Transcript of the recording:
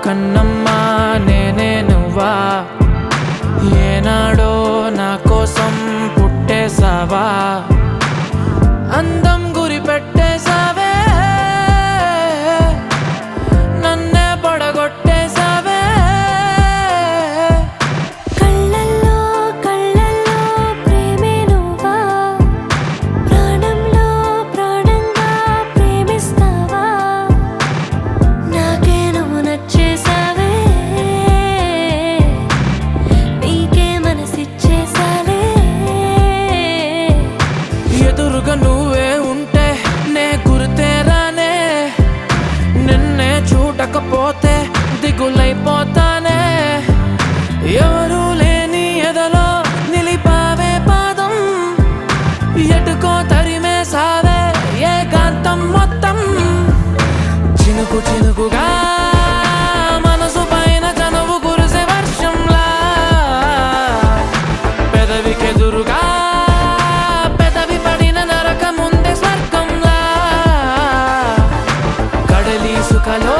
కన్నమ్మా నేనే నువ్వా ఏనాడో నా కోసం పుట్టేసావా అందం గురి పెట్టేసావే నన్నే పడగొట్టేసావే కళ్ళల్లో కళ్ళల్లో ప్రేమే నువ్వా ప్రాణంలో ప్రాణంగా ప్రేమిస్తావా నాకే నువ్వు నచ్చేసావే నీకే మనసిచ్చేసాలే ఎదురుగా నువ్వే ఉంటే నే గుర్తేరానే నిన్నే చూడకపోతే దిగులైపోతానే ఎవరూ లేని ఎదలో నిలిపావే పాదం ఎటుకో తరిమేసావే ఏకాంతం మొత్తం చినుకు చినుకుగా మనసు పైన చనువు కురిసే వర్షంలా పెదవికెదురుగా పెదవి పడిన నరకముందే స్వర్గంలా కడలి సుఖలో